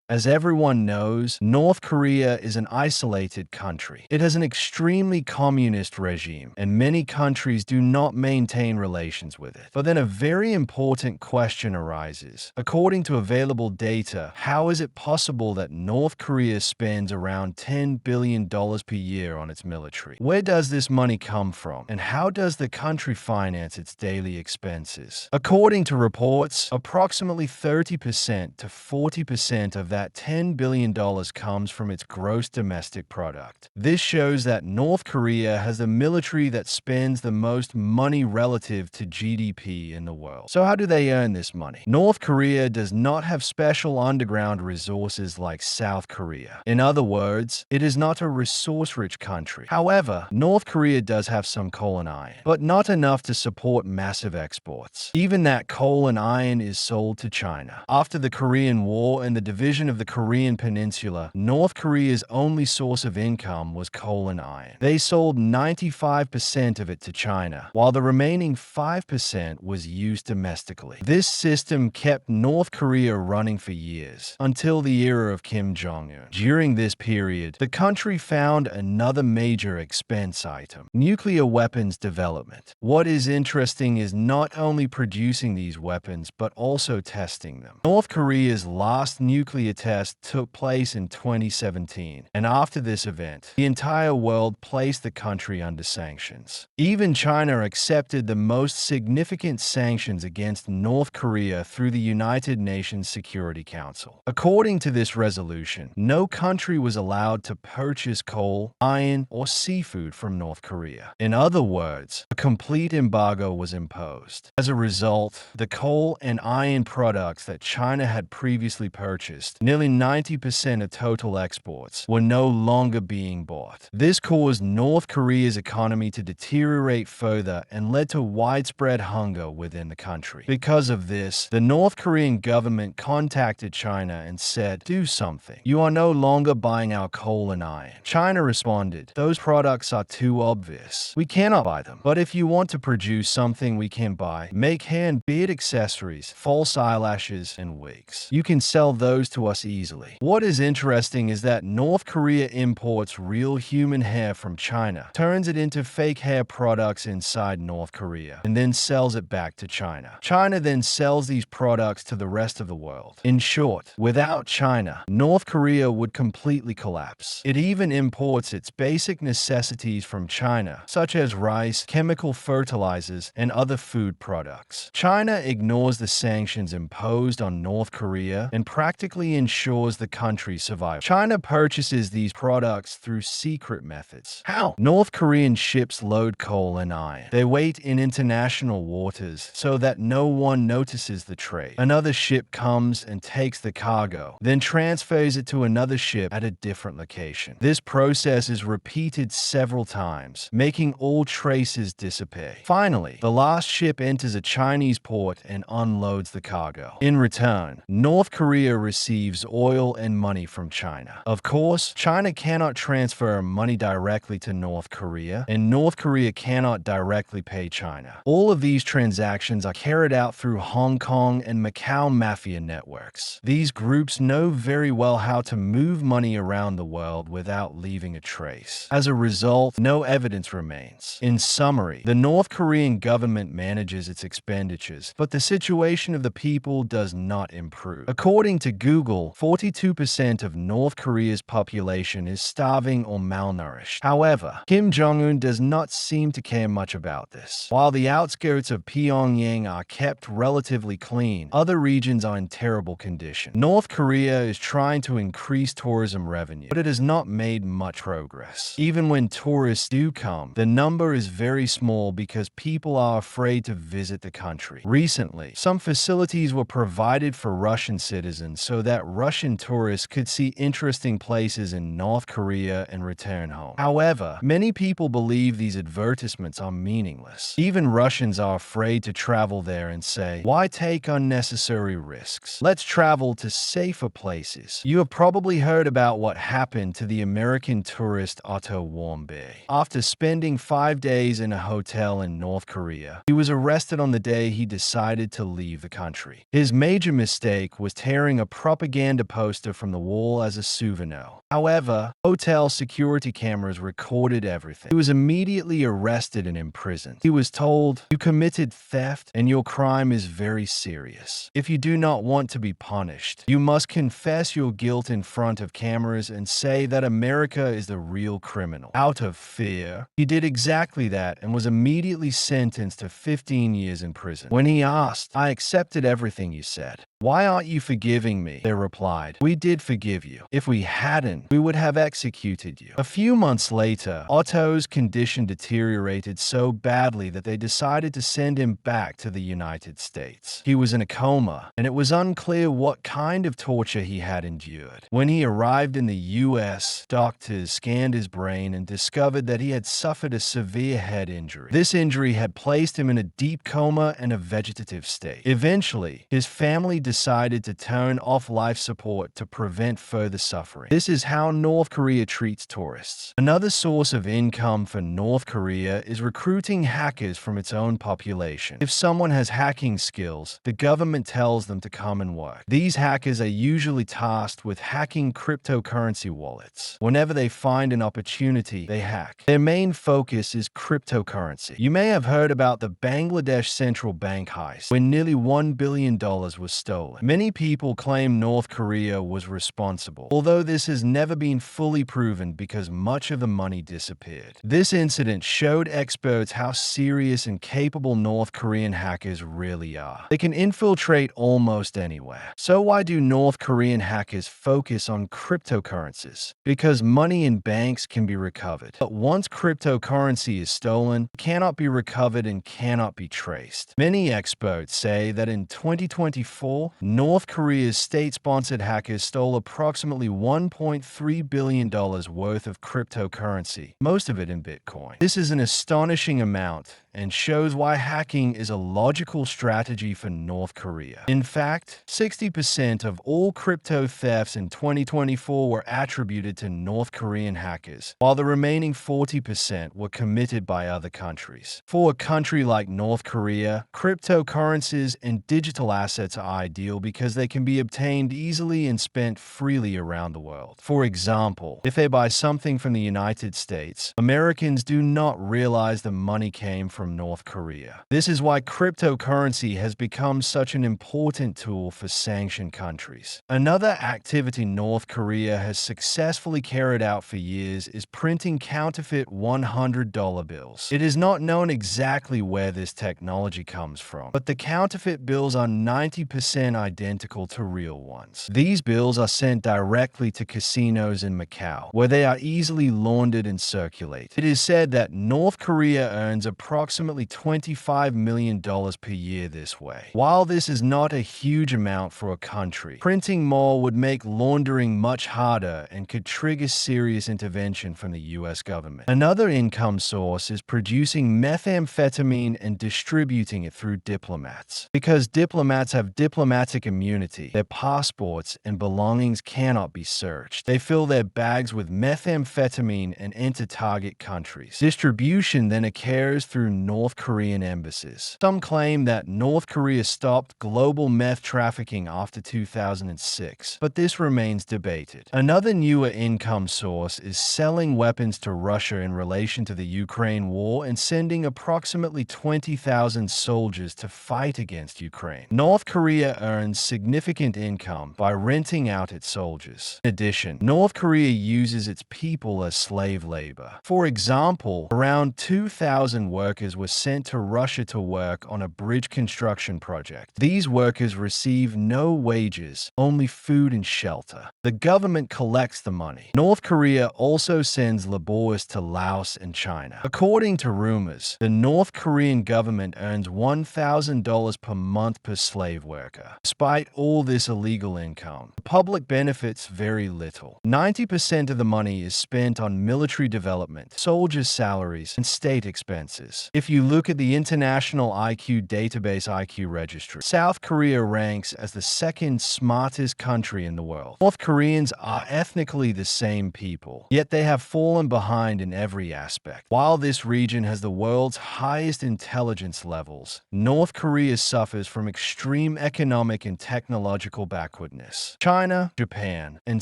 As everyone knows, North Korea is an isolated country. It has an extremely communist regime, and many countries do not maintain relations with it. But then a very important question arises. According to available data, how is it possible that North Korea spends around $10 billion per year on its military? Where does this money come from, and how does the country finance its daily expenses? According to reports, approximately 30% to 40% of that $10 billion comes from its gross domestic product. This shows that North Korea has the military that spends the most money relative to GDP in the world. So how do they earn this money? North Korea does not have special underground resources like South Korea. In other words, it is not a resource-rich country. However, North Korea does have some coal and iron, but not enough to support massive exports. Even that coal and iron is sold to China. After the Korean War and the division of the Korean Peninsula, North Korea's only source of income was coal and iron. They sold 95% of it to China, while the remaining 5% was used domestically. This system kept North Korea running for years, until the era of Kim Jong-un. During this period, the country found another major expense item: nuclear weapons development. What is interesting is not only producing these weapons, but also testing them. North Korea's last nuclear test took place in 2017, and after this event, the entire world placed the country under sanctions. Even China accepted the most significant sanctions against North Korea through the United Nations Security Council. According to this resolution, no country was allowed to purchase coal, iron, or seafood from North Korea. In other words, a complete embargo was imposed. As a result, the coal and iron products that China had previously purchased, nearly 90% of total exports, were no longer being bought. This caused North Korea's economy to deteriorate further and led to widespread hunger within the country. Because of this, the North Korean government contacted China and said, "Do something. You are no longer buying our coal and iron." China responded, "Those products are too obvious. We cannot buy them. But if you want to produce something we can buy, make hair and beard accessories, false eyelashes, and wigs. You can sell those to us easily." What is interesting is that North Korea imports real human hair from China, turns it into fake hair products inside North Korea, and then sells it back to China. China then sells these products to the rest of the world. In short, without China, North Korea would completely collapse. It even imports its basic necessities from China, such as rice, chemical fertilizers, and other food products. China ignores the sanctions imposed on North Korea and practically ensures the country's survival. China purchases these products through secret methods. How? North Korean ships load coal and iron. They wait in international waters so that no one notices the trade. Another ship comes and takes the cargo, then transfers it to another ship at a different location. This process is repeated several times, making all traces disappear. Finally, the last ship enters a Chinese port and unloads the cargo. In return, North Korea receives oil and money from China. Of course, China cannot transfer money directly to North Korea, and North Korea cannot directly pay China. All of these transactions are carried out through Hong Kong and Macau mafia networks. These groups know very well how to move money around the world without leaving a trace. As a result, no evidence remains. In summary, the North Korean government manages its expenditures, but the situation of the people does not improve. According to Google, 42% of North Korea's population is starving or malnourished. However, Kim Jong-un does not seem to care much about this. While the outskirts of Pyongyang are kept relatively clean, other regions are in terrible condition. North Korea is trying to increase tourism revenue, but it has not made much progress. Even when tourists do come, the number is very small because people are afraid to visit the country. Recently, some facilities were provided for Russian citizens so that Russian tourists could see interesting places in North Korea and return home. However, many people believe these advertisements are meaningless. Even Russians are afraid to travel there and say, "Why take unnecessary risks? Let's travel to safer places." You have probably heard about what happened to the American tourist Otto Warmbier. After spending 5 days in a hotel in North Korea, he was arrested on the day he decided to leave the country. His major mistake was tearing a propaganda propaganda poster from the wall as a souvenir. However, hotel security cameras recorded everything. He was immediately arrested and imprisoned. He was told, "You committed theft and your crime is very serious. If you do not want to be punished, you must confess your guilt in front of cameras and say that America is the real criminal." Out of fear, he did exactly that and was immediately sentenced to 15 years in prison. When he asked, "I accepted everything you said. Why aren't you forgiving me?" they replied, "We did forgive you. If we hadn't, we would have executed you." A few months later, Otto's condition deteriorated so badly that they decided to send him back to the United States. He was in a coma, and it was unclear what kind of torture he had endured. When he arrived in the US, doctors scanned his brain and discovered that he had suffered a severe head injury. This injury had placed him in a deep coma and a vegetative state. Eventually, his family decided to turn off life support to prevent further suffering. This is how North Korea treats tourists. Another source of income for North Korea is recruiting hackers from its own population. If someone has hacking skills, the government tells them to come and work. These hackers are usually tasked with hacking cryptocurrency wallets. Whenever they find an opportunity, they hack. Their main focus is cryptocurrency. You may have heard about the Bangladesh central bank heist, where nearly $1 billion was stolen. Many people claim North Korea was responsible, although this has never been fully proven because much of the money disappeared. This incident showed experts how serious and capable North Korean hackers really are. They can infiltrate almost anywhere. So why do North Korean hackers focus on cryptocurrencies? Because money in banks can be recovered. But once cryptocurrency is stolen, it cannot be recovered and cannot be traced. Many experts say that in 2024, North Korea's state-sponsored hackers stole approximately $1.3 billion worth of cryptocurrency, most of it in Bitcoin. This is an astonishing amount and shows why hacking is a logical strategy for North Korea. In fact, 60% of all crypto thefts in 2024 were attributed to North Korean hackers, while the remaining 40% were committed by other countries. For a country like North Korea, cryptocurrencies and digital assets are ideal because they can be obtained easily and spent freely around the world. For example, if they buy something from the United States, Americans do not realize the money came from North Korea. This is why cryptocurrency has become such an important tool for sanctioned countries. Another activity North Korea has successfully carried out for years is printing counterfeit $100 bills. It is not known exactly where this technology comes from, but the counterfeit bills are 90% identical to real ones. These bills are sent directly to casinos in Macau, where they are easily laundered and circulated. It is said that North Korea earns approximately $25 million per year this way. While this is not a huge amount for a country, printing more would make laundering much harder and could trigger serious intervention from the US government. Another income source is producing methamphetamine and distributing it through diplomats. Because diplomats have diplomatic immunity, their passports and belongings cannot be searched. They fill their bags with methamphetamine and enter target countries. Distribution then occurs through North Korean embassies. Some claim that North Korea stopped global meth trafficking after 2006, but this remains debated. Another newer income source is selling weapons to Russia in relation to the Ukraine war and sending approximately 20,000 soldiers to fight against Ukraine. North Korea earns significant income by renting out its soldiers. In addition, North Korea uses its people as slave labor. For example, around 2,000 workers were sent to Russia to work on a bridge construction project. These workers receive no wages, only food and shelter. The government collects the money. North Korea also sends laborers to Laos and China. According to rumors, the North Korean government earns $1,000 per month per slave worker. Despite all this illegal income, the public benefits very little. 90% of the money is spent on military development, soldiers' salaries, and state expenses. If you look at the International IQ Database IQ Registry, South Korea ranks as the second smartest country in the world. North Koreans are ethnically the same people, yet they have fallen behind in every aspect. While this region has the world's highest intelligence levels, North Korea suffers from extreme economic and technological backwardness. China, Japan, and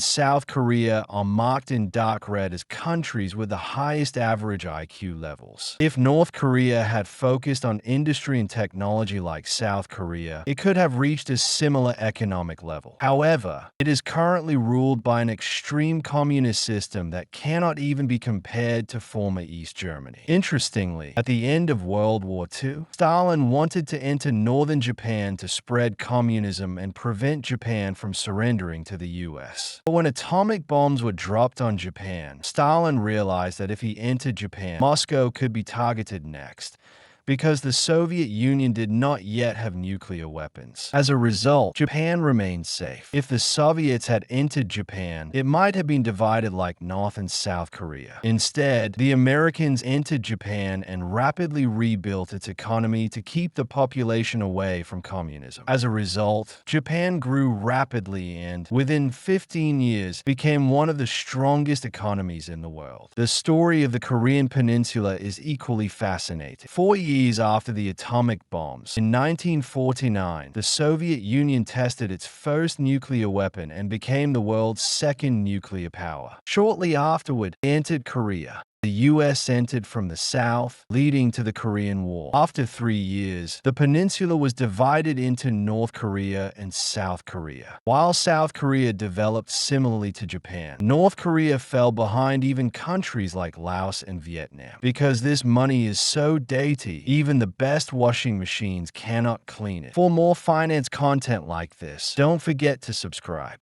South Korea are marked in dark red as countries with the highest average IQ levels. If North Korea had focused on industry and technology like South Korea, it could have reached a similar economic level. However, it is currently ruled by an extreme communist system that cannot even be compared to former East Germany. Interestingly, at the end of World War II, Stalin wanted to enter northern Japan to spread communism and prevent Japan from surrendering to the US. But when atomic bombs were dropped on Japan, Stalin realized that if he entered Japan, Moscow could be targeted next, because the Soviet Union did not yet have nuclear weapons. As a result, Japan remained safe. If the Soviets had entered Japan, it might have been divided like North and South Korea. Instead, the Americans entered Japan and rapidly rebuilt its economy to keep the population away from communism. As a result, Japan grew rapidly and, within 15 years, became one of the strongest economies in the world. The story of the Korean Peninsula is equally fascinating. 4 years after the atomic bombs, in 1949, the Soviet Union tested its first nuclear weapon and became the world's second nuclear power. Shortly afterward, it entered Korea. The US entered from the south, leading to the Korean War. After 3 years, the peninsula was divided into North Korea and South Korea. While South Korea developed similarly to Japan, North Korea fell behind even countries like Laos and Vietnam. Because this money is so dainty, even the best washing machines cannot clean it. For more finance content like this, don't forget to subscribe.